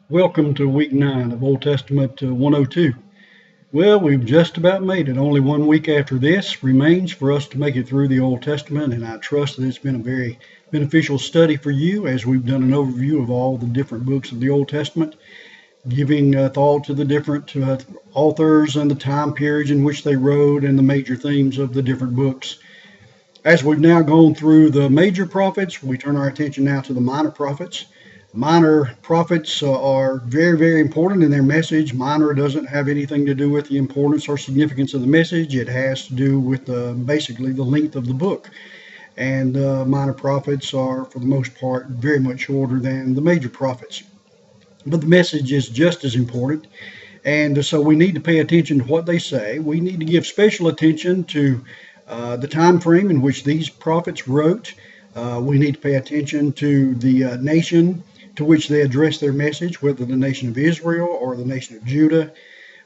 Welcome to week 9 of Old Testament 102. Well, we've just about made it. Only 1 week after this remains for us to make it through the Old Testament, and I trust that it's been a very beneficial study for you as we've done an overview of all the different books of the Old Testament, giving thought to the different authors and the time periods in which they wrote and the major themes of the different books. As we've now gone through the major prophets, we turn our attention now to the minor prophets. Minor prophets are very, very important in their message. Minor doesn't have anything to do with the importance or significance of the message. It has to do with basically the length of the book. And minor prophets are, for the most part, very much shorter than the major prophets. But the message is just as important. And so we need to pay attention to what they say. We need to give special attention to the time frame in which these prophets wrote. We need to pay attention to the nation to which they address their message, whether the nation of Israel or the nation of Judah.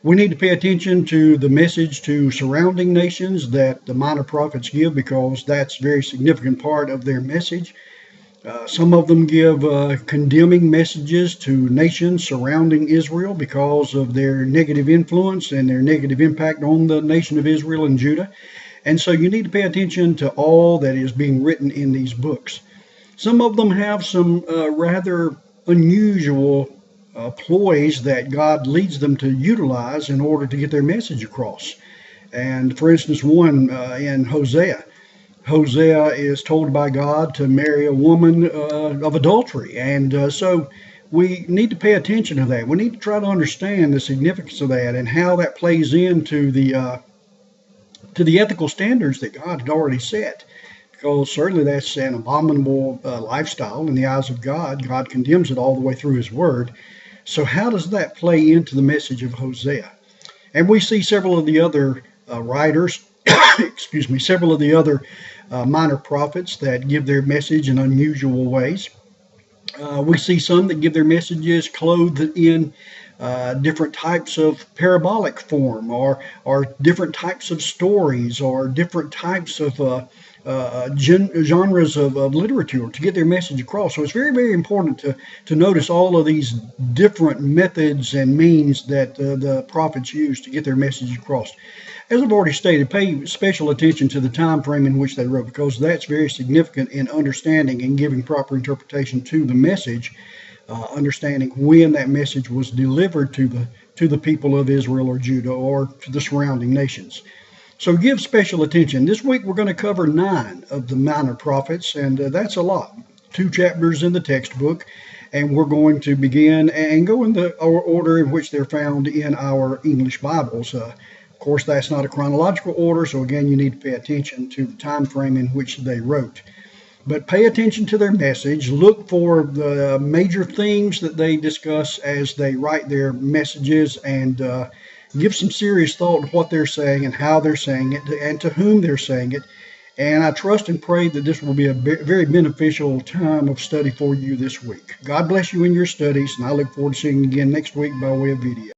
We need to pay attention to the message to surrounding nations that the minor prophets give, because that's a very significant part of their message. Some of them give condemning messages to nations surrounding Israel because of their negative influence and their negative impact on the nation of Israel and Judah. And so you need to pay attention to all that is being written in these books. Some of them have some rather unusual ploys that God leads them to utilize in order to get their message across. And for instance, one in Hosea. Hosea is told by God to marry a woman of adultery. And so we need to pay attention to that. We need to try to understand the significance of that and how that plays into the ethical standards that God had already set. Because certainly that's an abominable lifestyle in the eyes of God. God condemns it all the way through his word. So how does that play into the message of Hosea? And we see several of the other writers, several of the other minor prophets that give their message in unusual ways. We see some that give their messages clothed in different types of parabolic form, or different types of stories, or different types of genres of literature to get their message across. So it's very, very important to notice all of these different methods and means that the prophets use to get their message across. As I've already stated, pay special attention to the time frame in which they wrote, because that's very significant in understanding and giving proper interpretation to the message, understanding when that message was delivered to the people of Israel or Judah or to the surrounding nations. So give special attention. This week we're going to cover 9 of the minor prophets, and that's a lot. 2 chapters in the textbook, and we're going to begin and go in the order in which they're found in our English Bibles. Of course, that's not a chronological order, so again, you need to pay attention to the time frame in which they wrote. But pay attention to their message. Look for the major themes that they discuss as they write their messages, and give some serious thought to what they're saying and how they're saying it and to whom they're saying it. And I trust and pray that this will be a very beneficial time of study for you this week. God bless you in your studies, and I look forward to seeing you again next week by way of video.